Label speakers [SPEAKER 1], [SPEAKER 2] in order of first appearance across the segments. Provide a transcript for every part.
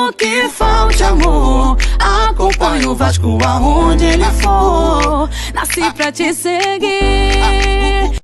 [SPEAKER 1] Mesmo que falte amor, acompanho o Vasco aonde ele for. Nasci pra te seguir.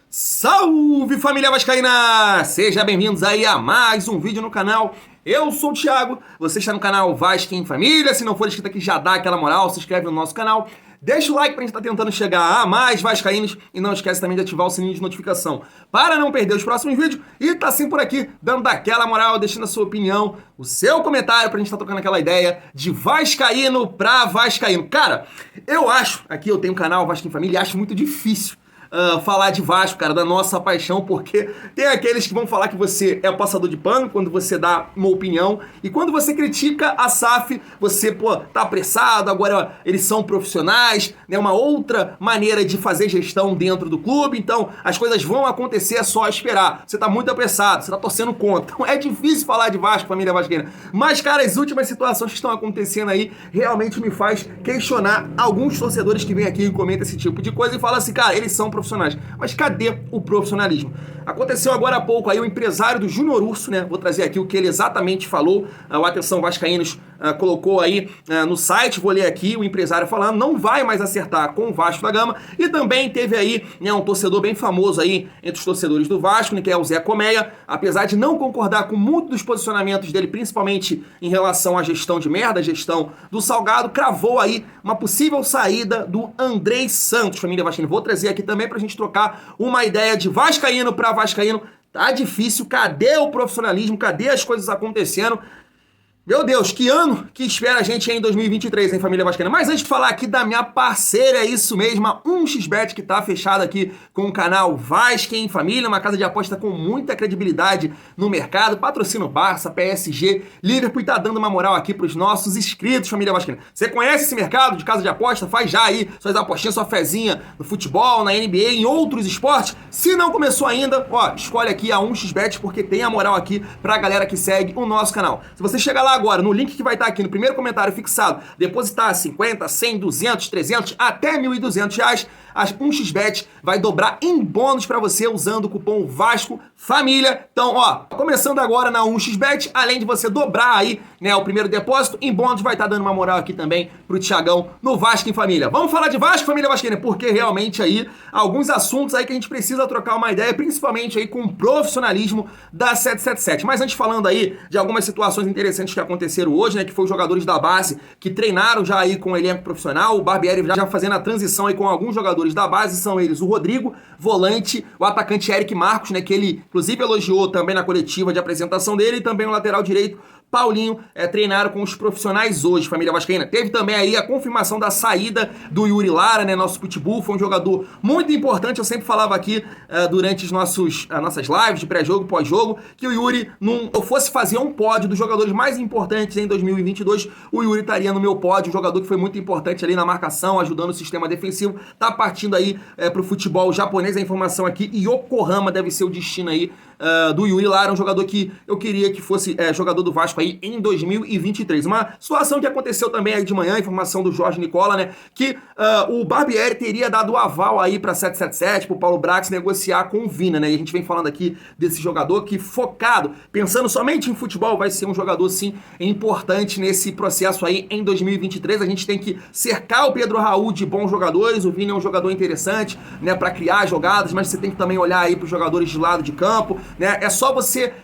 [SPEAKER 2] Salve, família vascaína! Sejam bem-vindos aí a mais um vídeo no canal. Eu sou o Thiago, você está no canal Vasco em Família. Se não for inscrito aqui, já dá aquela moral, se inscreve no nosso canal. Deixa o like pra gente estar tentando chegar a mais vascaínos e não esquece também de ativar o sininho de notificação para não perder os próximos vídeos. E tá sempre por aqui, dando daquela moral, deixando a sua opinião, o seu comentário pra gente estar trocando aquela ideia de vascaíno pra vascaíno. Cara, eu acho, aqui eu tenho um canal Vasco em Família e acho muito difícil falar de Vasco, cara, da nossa paixão, porque tem aqueles que vão falar que você é passador de pano quando você dá uma opinião, e quando você critica a SAF, você, tá apressado, agora eles são profissionais, né, uma outra maneira de fazer gestão dentro do clube, então as coisas vão acontecer, é só esperar. Você tá muito apressado, você tá torcendo contra. Então é difícil falar de Vasco, família vascaína. Mas, cara, as últimas situações que estão acontecendo aí realmente me faz questionar alguns torcedores que vêm aqui e comentam esse tipo de coisa e falam assim, cara, eles são profissionais. Mas cadê o profissionalismo? Aconteceu agora há pouco aí o empresário do Júnior Urso, né? Vou trazer aqui o que ele exatamente falou. O Atenção Vascaínos colocou aí no site, vou ler aqui o empresário falando, não vai mais acertar com o Vasco da Gama. E também teve aí, né, um torcedor bem famoso aí entre os torcedores do Vasco, né, que é o Zé Colmeia, apesar de não concordar com muitos dos posicionamentos dele, principalmente em relação à gestão de merda, a gestão do Salgado, cravou aí uma possível saída do Andrei Santos, família vascaína. Vou trazer aqui também pra gente trocar uma ideia de vascaíno para vascaíno. Tá difícil, cadê o profissionalismo, cadê as coisas acontecendo? Meu Deus, que ano que espera a gente aí em 2023, hein, família vascaína? Mas antes de falar aqui da minha parceira, é isso mesmo, a 1xBet, que tá fechada aqui com o canal Vasco em Família, uma casa de aposta com muita credibilidade no mercado, patrocina o Barça, PSG, Liverpool, e tá dando uma moral aqui pros nossos inscritos, família vascaína. Você conhece esse mercado de casa de aposta? Faz já aí suas apostinhas, sua fezinha no futebol, na NBA, em outros esportes. Se não começou ainda, escolhe aqui a 1xBet, porque tem a moral aqui pra galera que segue o nosso canal. Se você chegar lá agora, no link que vai estar aqui no primeiro comentário fixado, depositar 50, 100, 200, 300, até R$1.200, a 1xBet vai dobrar em bônus para você usando o cupom Vasco Família. Então, começando agora na 1xBet, além de você dobrar aí, né, o primeiro depósito, em bônus vai estar dando uma moral aqui também pro Thiagão no Vasco em Família. Vamos falar de Vasco, família vascaína, porque realmente aí alguns assuntos aí que a gente precisa trocar uma ideia, principalmente aí com o profissionalismo da 777. Mas antes, falando aí de algumas situações interessantes que aconteceram hoje, né, que foi os jogadores da base que treinaram já aí com o elenco profissional, o Barbieri já fazendo a transição aí com alguns jogadores da base, são eles o Rodrigo, volante, o atacante Eric Marcos, né, que ele inclusive elogiou também na coletiva de apresentação dele, e também o lateral direito Paulinho, treinaram com os profissionais hoje, família vascaína. Teve também aí a confirmação da saída do Yuri Lara, né, nosso pitbull, foi um jogador muito importante, eu sempre falava aqui durante as nossas lives de pré-jogo, pós-jogo, que o Yuri não fosse fazer um pódio dos jogadores mais importantes em 2022, o Yuri estaria no meu pódio, um jogador que foi muito importante ali na marcação, ajudando o sistema defensivo, tá partindo aí pro futebol japonês, a informação aqui, e Yokohama deve ser o destino aí do Yuri Lara, um jogador que eu queria que fosse jogador do Vasco aí em 2023. Uma situação que aconteceu também aí de manhã, informação do Jorge Nicola, né, que o Barbieri teria dado o aval aí pra 777, pro Paulo Brax negociar com o Vina, né, e a gente vem falando aqui desse jogador que focado, pensando somente em futebol, vai ser um jogador sim importante nesse processo aí em 2023. A gente tem que cercar o Pedro Raul de bons jogadores, o Vina é um jogador interessante, né, pra criar jogadas, mas você tem que também olhar aí pros jogadores de lado de campo, né, é só você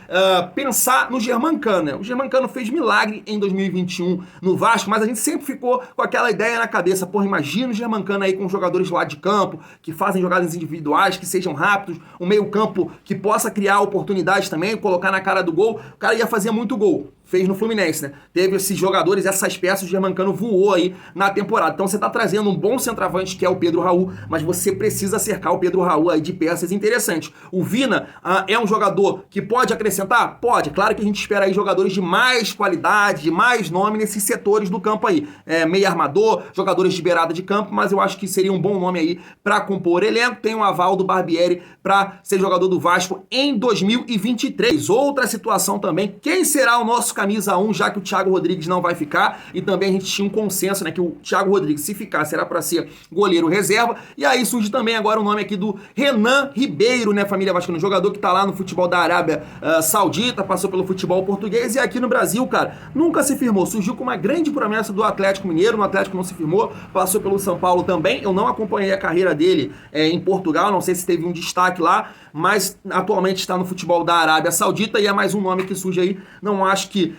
[SPEAKER 2] pensar no Germancano, né, o Germancano fez milagre em 2021 no Vasco, mas a gente sempre ficou com aquela ideia na cabeça, imagina o Germancano aí com jogadores lá de campo, que fazem jogadas individuais, que sejam rápidos, um meio campo que possa criar oportunidades também, colocar na cara do gol, o cara ia fazer muito gol. Fez no Fluminense, né? Teve esses jogadores, essas peças, o Germancano voou aí na temporada. Então você tá trazendo um bom centroavante, que é o Pedro Raul, mas você precisa cercar o Pedro Raul aí de peças interessantes. O Vina é um jogador que pode acrescentar? Pode. Claro que a gente espera aí jogadores de mais qualidade, de mais nome nesses setores do campo aí. Meio armador, jogadores de beirada de campo, mas eu acho que seria um bom nome aí pra compor elenco. Tem um aval do Barbieri pra ser jogador do Vasco em 2023. Outra situação também, quem será o nosso camisa 1, já que o Thiago Rodrigues não vai ficar, e também a gente tinha um consenso, né, que o Thiago Rodrigues, se ficar, será para ser goleiro reserva, e aí surge também agora o nome aqui do Renan Ribeiro, né, família vascaína, jogador que tá lá no futebol da Arábia Saudita, passou pelo futebol português, e aqui no Brasil, cara, nunca se firmou, surgiu com uma grande promessa do Atlético Mineiro, no Atlético não se firmou, passou pelo São Paulo também, eu não acompanhei a carreira dele em Portugal, não sei se teve um destaque lá, mas atualmente está no futebol da Arábia Saudita e é mais um nome que surge aí. Não acho que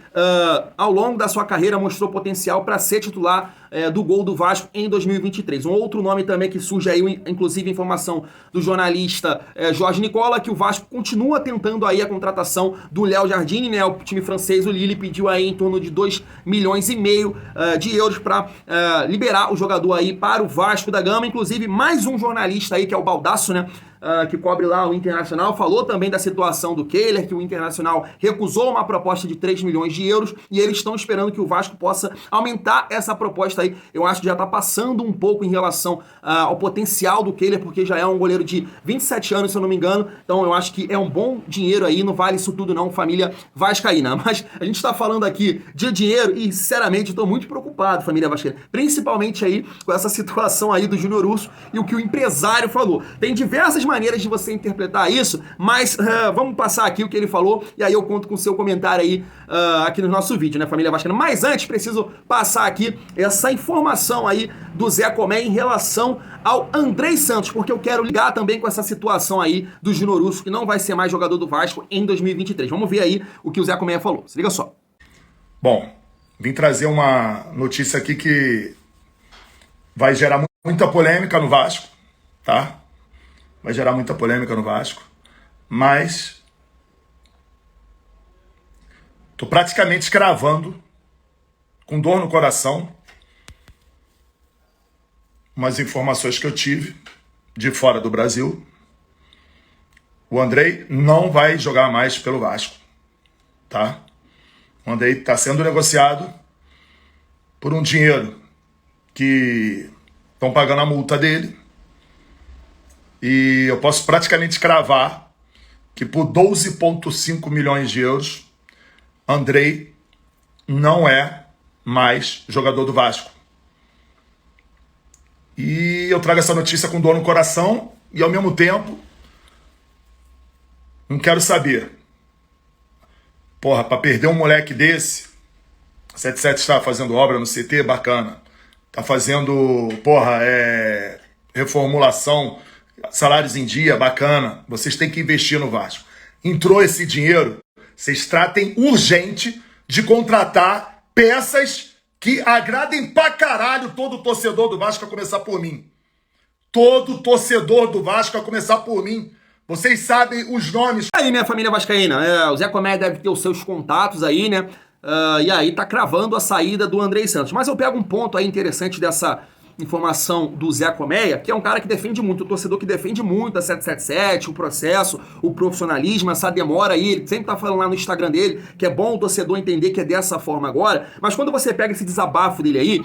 [SPEAKER 2] ao longo da sua carreira mostrou potencial para ser titular do gol do Vasco em 2023. Um outro nome também que surge aí, inclusive informação do jornalista Jorge Nicola, que o Vasco continua tentando aí a contratação do Léo Jardine, né? O time francês, o Lille, pediu aí em torno de 2,5 milhões de euros para liberar o jogador aí para o Vasco da Gama. Inclusive, mais um jornalista aí, que é o Baldasso, né? Que cobre lá o Internacional, falou também da situação do Kehler, que o Internacional recusou uma proposta de 3 milhões de euros e eles estão esperando que o Vasco possa aumentar essa proposta aí. Eu acho que já está passando um pouco em relação ao potencial do Kehler, porque já é um goleiro de 27 anos, se eu não me engano, então eu acho que é um bom dinheiro aí, não vale isso tudo não, família vascaína. Mas a gente está falando aqui de dinheiro e, sinceramente, estou muito preocupado, família vascaína, principalmente aí com essa situação aí do Júnior Urso e o que o empresário falou. Tem diversas maneiras de você interpretar isso, mas vamos passar aqui o que ele falou e aí eu conto com o seu comentário aí aqui no nosso vídeo, né, família vascaína? Mas antes, preciso passar aqui essa informação aí do Zé Comé em relação ao Andrei Santos, porque eu quero ligar também com essa situação aí do Júnior Urso, que não vai ser mais jogador do Vasco em 2023. Vamos ver aí o que o Zé Comé falou. Se liga só.
[SPEAKER 3] Bom, vim trazer uma notícia aqui que vai gerar muita polêmica no Vasco, tá? Vai gerar muita polêmica no Vasco, mas tô praticamente cravando, com dor no coração, umas informações que eu tive de fora do Brasil. O Andrei não vai jogar mais pelo Vasco, tá? O Andrei está sendo negociado por um dinheiro que estão pagando a multa dele. E eu posso praticamente cravar que por 12,5 milhões de euros, Andrei não é mais jogador do Vasco. E eu trago essa notícia com dor no coração e, ao mesmo tempo, não quero saber. Porra, para perder um moleque desse, 77 está fazendo obra no CT, bacana. Tá fazendo, reformulação, salários em dia, bacana. Vocês têm que investir no Vasco. Entrou esse dinheiro, vocês tratem urgente de contratar peças que agradem pra caralho todo torcedor do Vasco, a começar por mim. Todo torcedor do Vasco, a começar por mim. Vocês sabem os nomes.
[SPEAKER 2] Aí, né, família vascaína? O Zé Comé deve ter os seus contatos aí, né? E aí tá cravando a saída do Andrei Santos. Mas eu pego um ponto aí interessante dessa informação do Zé Coméia, que é um cara que defende muito, o torcedor que defende muito a 777, o processo, o profissionalismo, essa demora aí, ele sempre tá falando lá no Instagram dele, que é bom o torcedor entender que é dessa forma agora, mas quando você pega esse desabafo dele aí,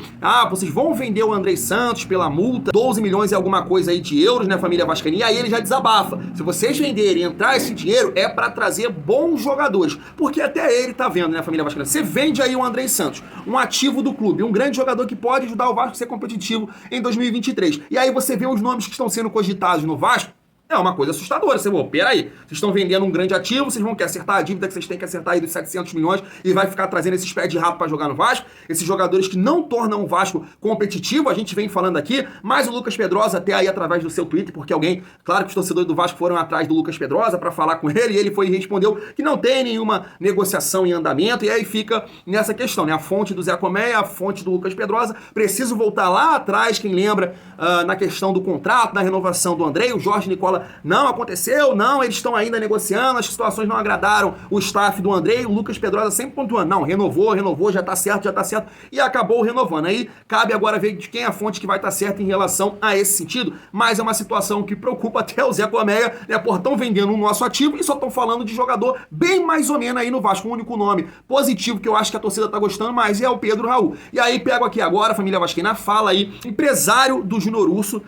[SPEAKER 2] vocês vão vender o Andrei Santos pela multa, 12 milhões e alguma coisa aí de euros, né, família vascaína, e aí ele já desabafa, se vocês venderem e entrar esse dinheiro, é pra trazer bons jogadores, porque até ele tá vendo, né, família vascaína, você vende aí o Andrei Santos, um ativo do clube, um grande jogador que pode ajudar o Vasco a ser competitivo em 2023. E aí você vê os nomes que estão sendo cogitados no Vasco, é uma coisa assustadora. Você, peraí, vocês estão vendendo um grande ativo, vocês vão querer acertar a dívida que vocês têm que acertar aí dos 700 milhões e vai ficar trazendo esses pés de rato para jogar no Vasco, esses jogadores que não tornam o Vasco competitivo, a gente vem falando aqui, mas o Lucas Pedrosa até aí através do seu Twitter, porque claro que os torcedores do Vasco foram atrás do Lucas Pedrosa para falar com ele, e ele foi e respondeu que não tem nenhuma negociação em andamento, e aí fica nessa questão, né, a fonte do Zé Coméia, a fonte do Lucas Pedrosa, preciso voltar lá atrás, quem lembra, na questão do contrato, na renovação do Andrei, o Jorge Nicola não aconteceu, não, eles estão ainda negociando, as situações não agradaram o staff do Andrei, o Lucas Pedrosa sempre pontuando, não, renovou, já tá certo, e acabou renovando. Aí cabe agora ver de quem é a fonte que vai estar certa em relação a esse sentido, mas é uma situação que preocupa até o Zé Coméia, né, por estão vendendo o nosso ativo e só estão falando de jogador bem mais ou menos aí no Vasco, o único nome positivo que eu acho que a torcida tá gostando mais é o Pedro Raul. E aí pego aqui agora, família vascaína, fala aí, empresário do Júnior Urso,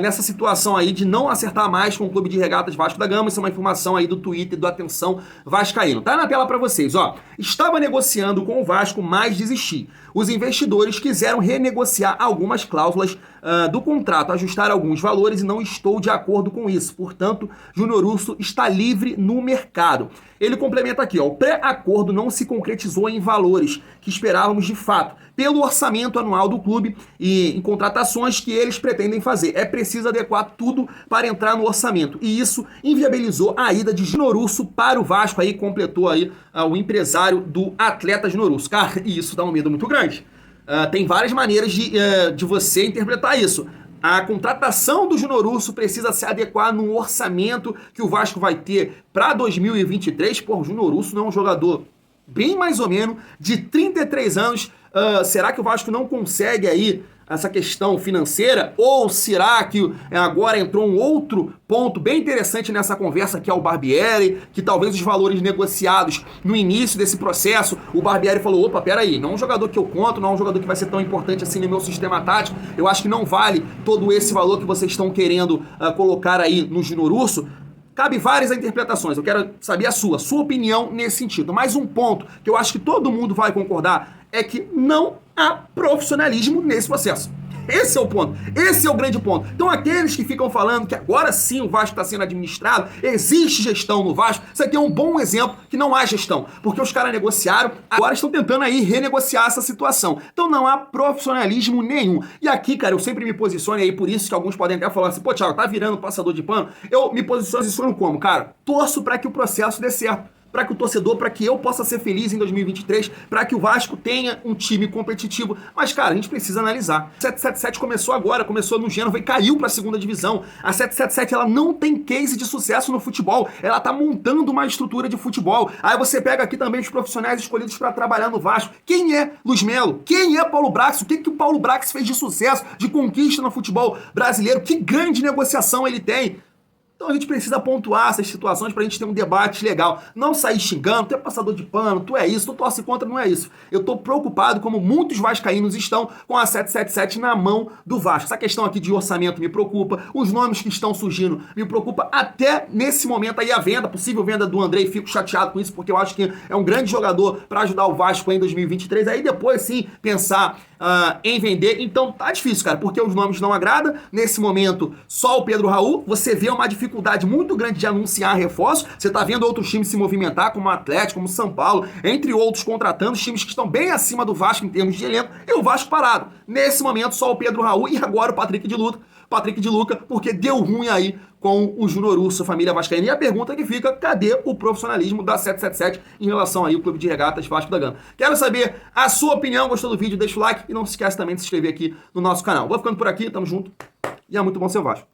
[SPEAKER 2] nessa situação aí de não acertar mais com o Clube de Regatas Vasco da Gama, isso é uma informação aí do Twitter do Atenção Vascaíno. Tá na tela pra vocês, ó. estava negociando com o Vasco, mas desistiu. Os investidores quiseram renegociar algumas cláusulas do contrato, ajustar alguns valores e não estou de acordo com isso. Portanto, Júnior Urso está livre no mercado. Ele complementa aqui, ó, o pré-acordo não se concretizou em valores que esperávamos de fato, pelo orçamento anual do clube e em contratações que eles pretendem fazer. É preciso adequar tudo para entrar no orçamento. E isso inviabilizou a ida de Júnior Urso para o Vasco, aí completou aí o empresário do atleta Júnior Urso. Cara, e isso dá um medo muito grande. Tem várias maneiras de você interpretar isso. A contratação do Júnior Urso precisa se adequar no orçamento que o Vasco vai ter para 2023. Pô, o Júnior Urso não é um jogador bem mais ou menos de 33 anos. Será que o Vasco não consegue aí essa questão financeira? Ou será que agora entrou um outro ponto bem interessante nessa conversa, que é o Barbieri, que talvez os valores negociados no início desse processo, o Barbieri falou, opa, peraí, não é um jogador que eu conto, não é um jogador que vai ser tão importante assim no meu sistema tático, eu acho que não vale todo esse valor que vocês estão querendo colocar aí no Júnior Urso. Cabe várias interpretações, eu quero saber a sua opinião nesse sentido. Mas um ponto que eu acho que todo mundo vai concordar é que não há profissionalismo nesse processo. Esse é o ponto, esse é o grande ponto. Então aqueles que ficam falando que agora sim o Vasco está sendo administrado, existe gestão no Vasco, isso aqui é um bom exemplo que não há gestão, porque os caras negociaram, agora estão tentando aí renegociar essa situação. Então não há profissionalismo nenhum. E aqui, cara, eu sempre me posiciono aí, por isso que alguns podem até falar assim, pô, Thiago, tá virando passador de pano. Eu me posiciono como, cara? Torço para que o processo dê certo, para que o torcedor, para que eu possa ser feliz em 2023, para que o Vasco tenha um time competitivo. Mas, cara, a gente precisa analisar. A 777 começou agora, começou no Gênova e caiu para a segunda divisão. A 777, ela não tem case de sucesso no futebol. Ela tá montando uma estrutura de futebol. Aí você pega aqui também os profissionais escolhidos para trabalhar no Vasco. Quem é Luiz Melo? Quem é Paulo Brax? O que o Paulo Brax fez de sucesso, de conquista no futebol brasileiro? Que grande negociação ele tem? Então a gente precisa pontuar essas situações pra gente ter um debate legal. Não sair xingando, tu é passador de pano, tu é isso, tu torce contra, não é isso. Eu tô preocupado, como muitos vascaínos estão, com a 777 na mão do Vasco. Essa questão aqui de orçamento me preocupa, os nomes que estão surgindo me preocupa, até nesse momento aí a venda, possível venda do Andrei, fico chateado com isso, porque eu acho que é um grande jogador pra ajudar o Vasco em 2023. Aí depois sim, pensar em vender. Então tá difícil, cara, porque os nomes não agradam. Nesse momento, só o Pedro Raul. Você vê uma dificuldade muito grande de anunciar reforços. Você tá vendo outros times se movimentar, como o Atlético, como o São Paulo, entre outros, contratando times que estão bem acima do Vasco em termos de elenco, e o Vasco parado. Nesse momento, só o Pedro Raul e agora o Patrick de Luca, porque deu ruim aí com o Júnior Urso, a família vascaína. E a pergunta que fica, cadê o profissionalismo da 777 em relação aí ao Clube de Regatas Vasco da Gama? Quero saber a sua opinião, gostou do vídeo, deixa o like e não se esquece também de se inscrever aqui no nosso canal. Vou ficando por aqui, tamo junto e é muito bom ser Vasco.